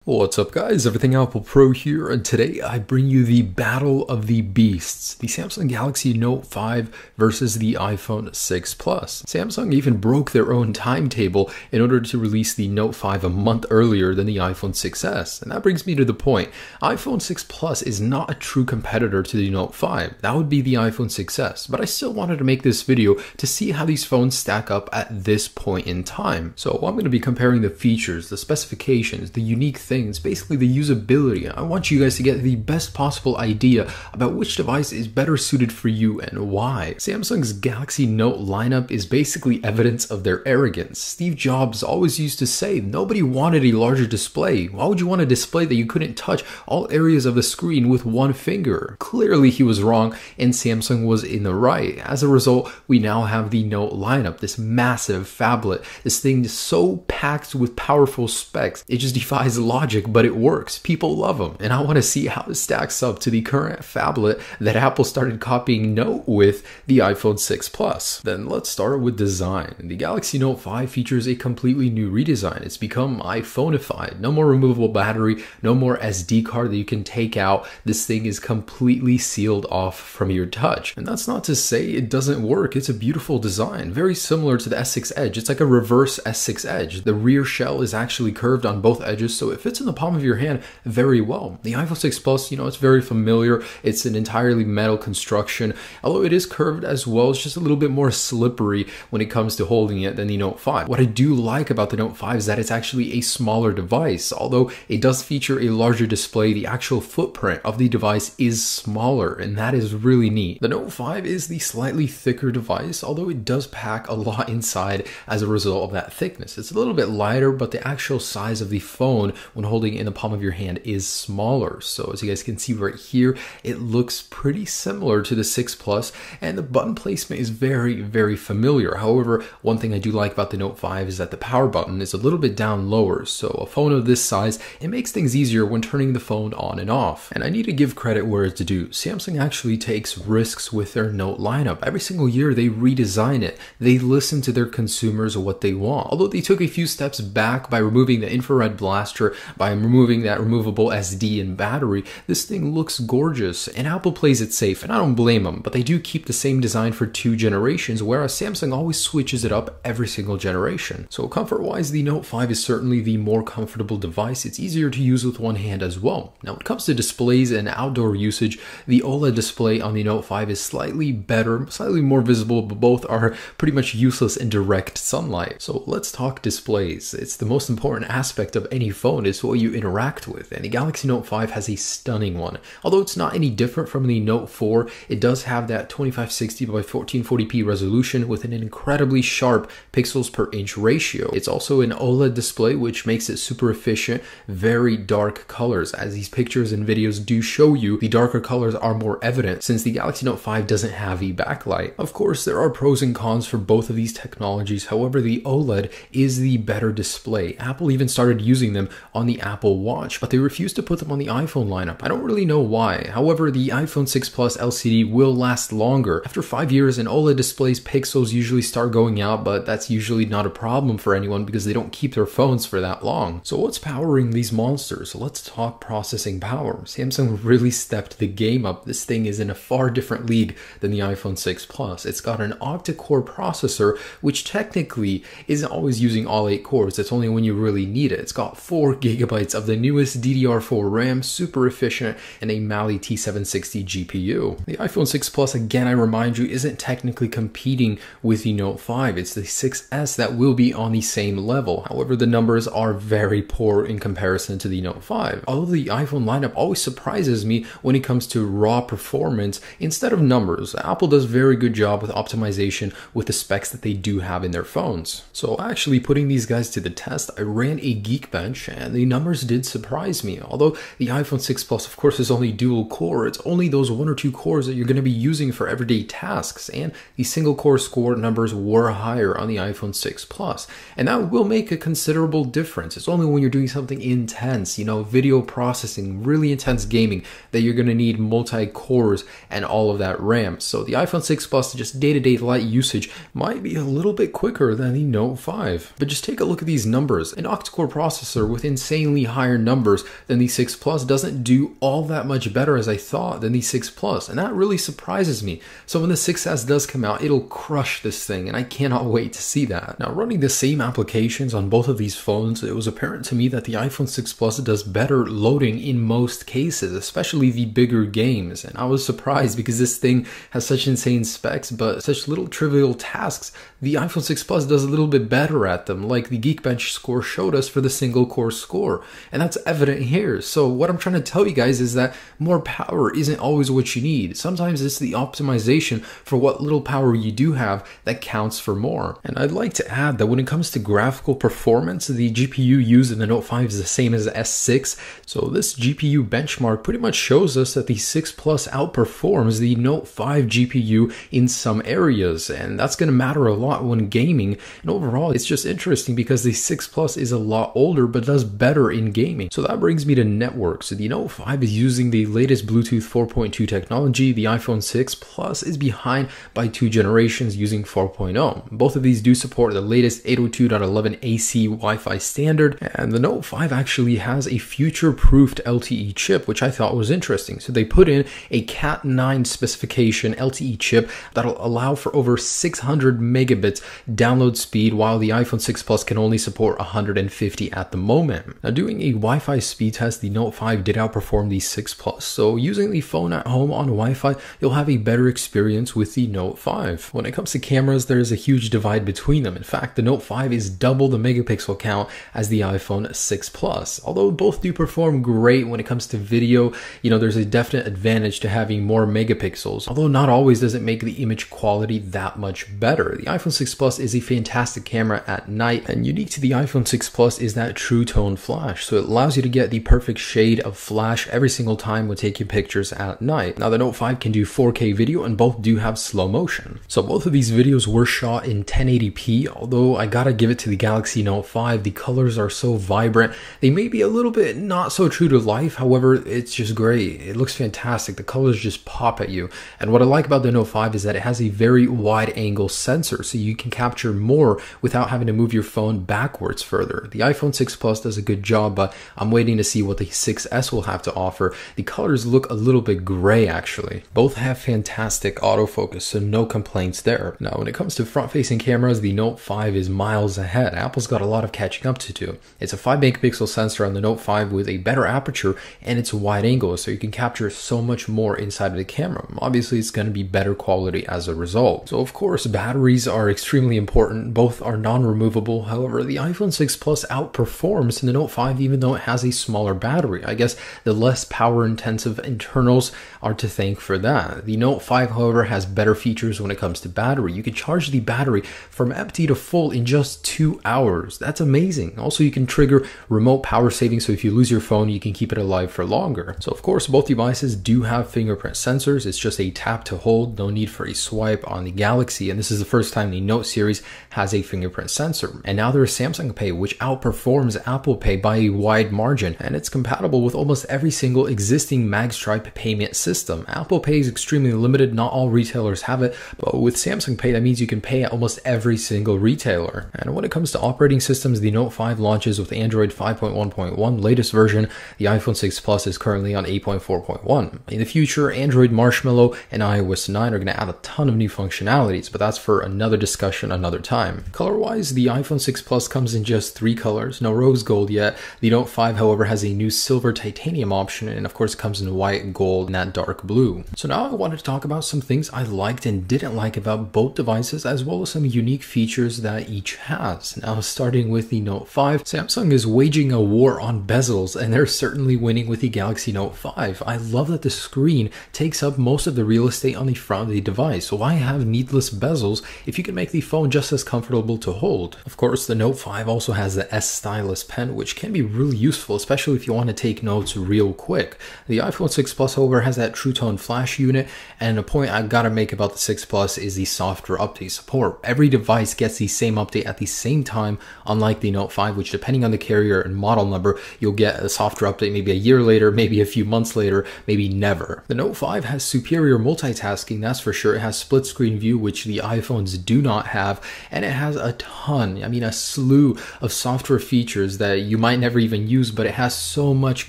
What's up guys, Everything Apple Pro here, and today I bring you the battle of the beasts, the Samsung Galaxy Note 5 versus the iPhone 6 Plus. Samsung even broke their own timetable in order to release the Note 5 a month earlier than the iPhone 6s, and that brings me to the point. iPhone 6 Plus is not a true competitor to the Note 5, that would be the iPhone 6s, but I still wanted to make this video to see how these phones stack up at this point in time. So I'm going to be comparing the features, the specifications, the unique things, basically the usability. I want you guys to get the best possible idea about which device is better suited for you and why. Samsung's Galaxy Note lineup is basically evidence of their arrogance. Steve Jobs always used to say nobody wanted a larger display. Why would you want a display that you couldn't touch all areas of the screen with one finger? Clearly he was wrong and Samsung was in the right. As a result, we now have the Note lineup, this massive phablet. This thing is so packed with powerful specs, it just defies logic, but it works. People love them, and I want to see how it stacks up to the current phablet that Apple started copying Note with, the iPhone 6 Plus. Then let's start with design. The Galaxy Note 5 features a completely new redesign. It's become iPhoneified. No more removable battery, no more SD card that you can take out. This thing is completely sealed off from your touch. And that's not to say it doesn't work. It's a beautiful design, very similar to the S6 Edge. It's like a reverse S6 Edge. The rear shell is actually curved on both edges, so it fits in the palm of your hand very well. The iPhone 6 Plus, it's very familiar. It's an entirely metal construction. Although it is curved as well, it's just a little bit more slippery when it comes to holding it than the Note 5. What I do like about the Note 5 is that it's actually a smaller device. Although it does feature a larger display, the actual footprint of the device is smaller, and that is really neat. The Note 5 is the slightly thicker device, although it does pack a lot inside as a result of that thickness. It's a little bit lighter, but the actual size of the phone when holding it in the palm of your hand is smaller. So as you guys can see right here, it looks pretty similar to the 6 Plus, and the button placement is very familiar. However, one thing I do like about the Note 5 is that the power button is a little bit down lower, so a phone of this size, it makes things easier when turning the phone on and off. And I need to give credit where it's due. Samsung actually takes risks with their Note lineup. Every single year they redesign it. They listen to their consumers what they want. Although they took a few steps back by removing the infrared blaster, by removing that removable SD and battery, this thing looks gorgeous, and Apple plays it safe, and I don't blame them, but they do keep the same design for 2 generations, whereas Samsung always switches it up every single generation. So comfort-wise, the Note 5 is certainly the more comfortable device. It's easier to use with one hand as well. Now when it comes to displays and outdoor usage, the OLED display on the Note 5 is slightly better, slightly more visible, but both are pretty much useless in direct sunlight. So let's talk displays. It's the most important aspect of any phone, is what you interact with, and the Galaxy Note 5 has a stunning one. Although it's not any different from the Note 4, it does have that 2560 by 1440p resolution with an incredibly sharp pixels per inch ratio. It's also an OLED display, which makes it super efficient, very dark colors. As these pictures and videos do show you, the darker colors are more evident since the Galaxy Note 5 doesn't have a backlight. Of course, there are pros and cons for both of these technologies. However, the OLED is the better display. Apple even started using them on the Apple Watch, but they refused to put them on the iPhone lineup. I don't really know why. However, the iPhone 6 Plus LCD will last longer. After 5 years, an OLED display's pixels usually start going out, but that's usually not a problem for anyone because they don't keep their phones for that long. So what's powering these monsters? Let's talk processing power. Samsung really stepped the game up. This thing is in a far different league than the iPhone 6 Plus. It's got an octa-core processor, which technically isn't always using all 8 cores. It's only when you really need it. It's got 4 gigabytes of the newest DDR4 RAM, super efficient, and a Mali T760 GPU. The iPhone 6 Plus, again, I remind you, isn't technically competing with the Note 5. It's the 6S that will be on the same level. However, the numbers are very poor in comparison to the Note 5. Although the iPhone lineup always surprises me when it comes to raw performance instead of numbers. Apple does a very good job with optimization with the specs that they do have in their phones. So actually putting these guys to the test, I ran a Geekbench and the numbers did surprise me. Although the iPhone 6 Plus, of course, is only dual core, it's only those 1 or 2 cores that you're going to be using for everyday tasks, and the single core score numbers were higher on the iPhone 6 Plus, and that will make a considerable difference. It's only when you're doing something intense, video processing, really intense gaming, that you're going to need multi-cores and all of that RAM. So the iPhone 6 Plus, just day-to-day light usage, might be a little bit quicker than the Note 5. But just take a look at these numbers. An octa-core processor within insanely higher numbers than the 6 Plus doesn't do all that much better as I thought than the 6 Plus, and that really surprises me. So when the 6S does come out, it'll crush this thing, and I cannot wait to see that. Now, running the same applications on both of these phones, it was apparent to me that the iPhone 6 Plus does better loading in most cases, especially the bigger games, and I was surprised because this thing has such insane specs, but such little trivial tasks, the iPhone 6 Plus does a little bit better at them, like the Geekbench score showed us for the single core score, and that's evident here. So what I'm trying to tell you guys is that more power isn't always what you need. Sometimes it's the optimization for what little power you do have that counts for more. And I'd like to add that when it comes to graphical performance, the GPU used in the Note 5 is the same as the S6, so this GPU benchmark pretty much shows us that the 6 Plus outperforms the Note 5 GPU in some areas, and that's going to matter a lot when gaming. And overall, it's just interesting because the 6 Plus is a lot older but does better in gaming. So that brings me to networks. The Note 5 is using the latest Bluetooth 4.2 technology. The iPhone 6 Plus is behind by 2 generations using 4.0. Both of these do support the latest 802.11 AC Wi-Fi standard, and the Note 5 actually has a future-proofed LTE chip, which I thought was interesting. So they put in a Cat9 specification LTE chip that'll allow for over 600 megabits download speed, while the iPhone 6 Plus can only support 150 at the moment. Now, doing a Wi-Fi speed test, the Note 5 did outperform the 6 Plus, so using the phone at home on Wi-Fi, you'll have a better experience with the Note 5. When it comes to cameras, there is a huge divide between them. In fact, the Note 5 is double the megapixel count as the iPhone 6 Plus. Although both do perform great when it comes to video, there's a definite advantage to having more megapixels. Although not always does it make the image quality that much better. The iPhone 6 Plus is a fantastic camera at night, and unique to the iPhone 6 Plus is that true tone flash. So it allows you to get the perfect shade of flash every single time when taking pictures at night. Now, the Note 5 can do 4K video, and both do have slow motion. So both of these videos were shot in 1080p, although I gotta give it to the Galaxy Note 5. The colors are so vibrant. They may be a little bit not so true to life, however, it's just great. It looks fantastic. The colors just pop at you. And what I like about the Note 5 is that it has a very wide angle sensor, so you can capture more without having to move your phone backwards further. The iPhone 6 Plus does a good job, but I'm waiting to see what the 6S will have to offer. The colors look a little bit gray actually. Both have fantastic autofocus, so no complaints there. Now, when it comes to front-facing cameras, the Note 5 is miles ahead. Apple's got a lot of catching up to do. It's a 5 megapixel sensor on the Note 5 with a better aperture, and it's a wide angle, so you can capture so much more inside of the camera. Obviously, it's going to be better quality as a result. So of course, batteries are extremely important. Both are non-removable. However, the iPhone 6 Plus outperforms the Note 5 even though it has a smaller battery. I guess the less power-intensive internals are to thank for that. The Note 5, however, has better features when it comes to battery. You can charge the battery from empty to full in just 2 hours. That's amazing. Also, you can trigger remote power saving, so if you lose your phone, you can keep it alive for longer. So of course, both devices do have fingerprint sensors. It's just a tap to hold, no need for a swipe on the Galaxy, and this is the first time the Note series has a fingerprint sensor. And now there's Samsung Pay, which outperforms Apple Pay by a wide margin, and it's compatible with almost every single existing Magstripe payment system. Apple Pay is extremely limited, not all retailers have it, but with Samsung Pay, that means you can pay at almost every single retailer. And when it comes to operating systems, the Note 5 launches with Android 5.1.1 latest version. The iPhone 6 Plus is currently on 8.4.1. In the future, Android Marshmallow and iOS 9 are going to add a ton of new functionalities, but that's for another discussion another time. Color-wise, the iPhone 6 Plus comes in just 3 colors, no rose gold yet. The Note 5, however, has a new silver titanium option, and of course comes in white, gold, and that dark blue. So now I wanted to talk about some things I liked and didn't like about both devices, as well as some unique features that each has. Now, starting with the Note 5, Samsung is waging a war on bezels, and they're certainly winning with the Galaxy Note 5. I love that the screen takes up most of the real estate on the front of the device, so why have needless bezels if you can make the phone just as comfortable to hold? Of course, the Note 5 also has the S Stylus Pen, which can be really useful, especially if you want to take notes real quick. The iPhone 6 Plus, however, has that True Tone flash unit, and a point I gotta make about the 6 Plus is the software update support. Every device gets the same update at the same time, unlike the Note 5, which depending on the carrier and model number, you'll get a software update maybe a year later, maybe a few months later, maybe never. The Note 5 has superior multitasking, that's for sure. It has split screen view, which the iPhones do not have, and it has a ton, a slew of software features that you might never even use, but it has so much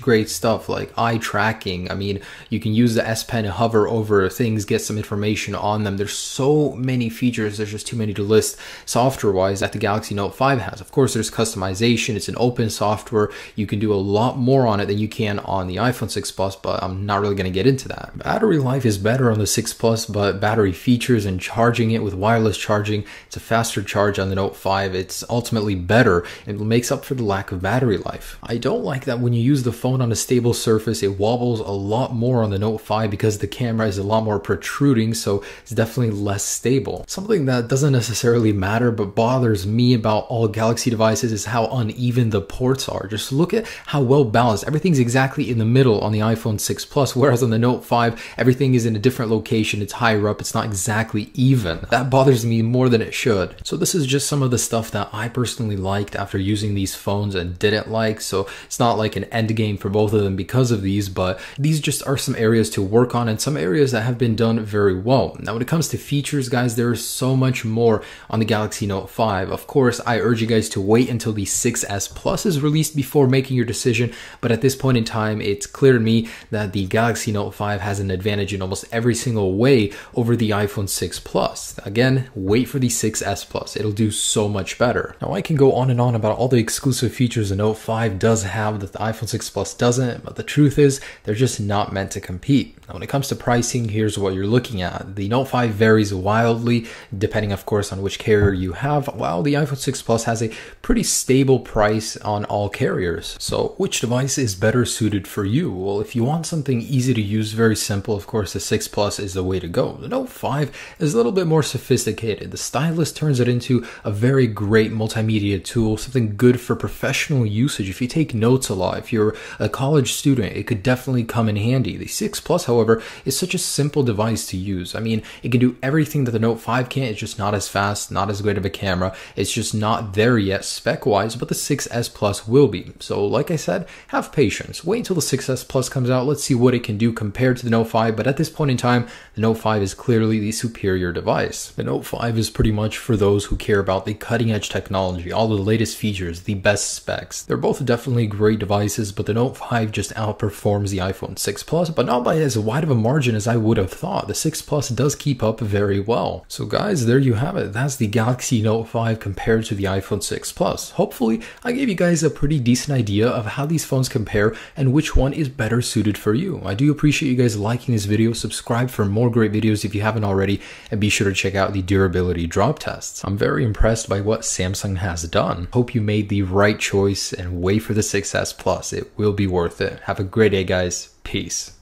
great stuff like eye tracking. I mean, you can use the S Pen to hover over things, get some information on them. There's so many features, there's just too many to list software-wise that the Galaxy Note 5 has. Of course, there's customization, it's an open software. You can do a lot more on it than you can on the iPhone 6 Plus, but I'm not really going to get into that. Battery life is better on the 6 Plus, but battery features and charging it with wireless charging, it's a faster charge on the Note 5. It's ultimately better. It makes up for the lack of battery life. I don't like that when you use the phone on a stable surface, it wobbles a lot more on the Note 5 because the camera is a lot more protruding, so it's definitely less stable. Something that doesn't necessarily matter but bothers me about all Galaxy devices is how uneven the ports are. Just look at how well balanced. Everything's exactly in the middle on the iPhone 6 Plus, whereas on the Note 5, everything is in a different location. It's higher up. It's not exactly even. That bothers me more than it should. So this is just some of the stuff that I personally liked after using these phones and didn't like. So it's not like an end game for both of them because of these, but these just are some areas to work on and some areas that have been done very well. Now, when it comes to features, guys, there is so much more on the Galaxy Note 5. Of course, I urge you guys to wait until the 6S Plus is released before making your decision, but at this point in time, it's clear to me that the Galaxy Note 5 has an advantage in almost every single way over the iPhone 6 Plus. Again, wait for the 6S Plus. It'll do so much better. Now, I can go on and on about all the exclusive features the Note 5 does have that the iPhone 6 Plus doesn't, but the truth is they're just not meant to compete. Now, when it comes to pricing, here's what you're looking at. The Note 5 varies wildly, depending, of course, on which carrier you have, while the iPhone 6 Plus has a pretty stable price on all carriers. So, which device is better suited for you? Well, if you want something easy to use, very simple, of course, the 6 Plus is the way to go. The Note 5 is a little bit more sophisticated. The stylus turns it into a very great multimedia tool, something good for professional usage. If you take notes a lot, if you're a college student, it could definitely come in handy. The 6 Plus, however, is such a simple device to use. I mean, it can do everything that the Note 5 can. It's just not as fast, not as great of a camera. It's just not there yet spec-wise, but the 6S Plus will be. So like I said, have patience. Wait until the 6S Plus comes out. Let's see what it can do compared to the Note 5, but at this point in time, the Note 5 is clearly the superior device. The Note 5 is pretty much for those who care about the cutting-edge technology, all the latest features, the best specs. They're both definitely great devices, but the Note 5 just outperforms the iPhone 6 Plus, but not by as wide of a margin as I would have thought. The 6 Plus does keep up very well. So guys, there you have it. That's the Galaxy Note 5 compared to the iPhone 6 Plus. Hopefully, I gave you guys a pretty decent idea of how these phones compare and which one is better suited for you. I do appreciate you guys liking this video. Subscribe for more great videos if you haven't already, and be sure to check out the durability drop tests. I'm very impressed by what Samsung has done. Hope you made the right choice and wait for the 6S Plus. It will be worth it. Have a great day, guys. Peace.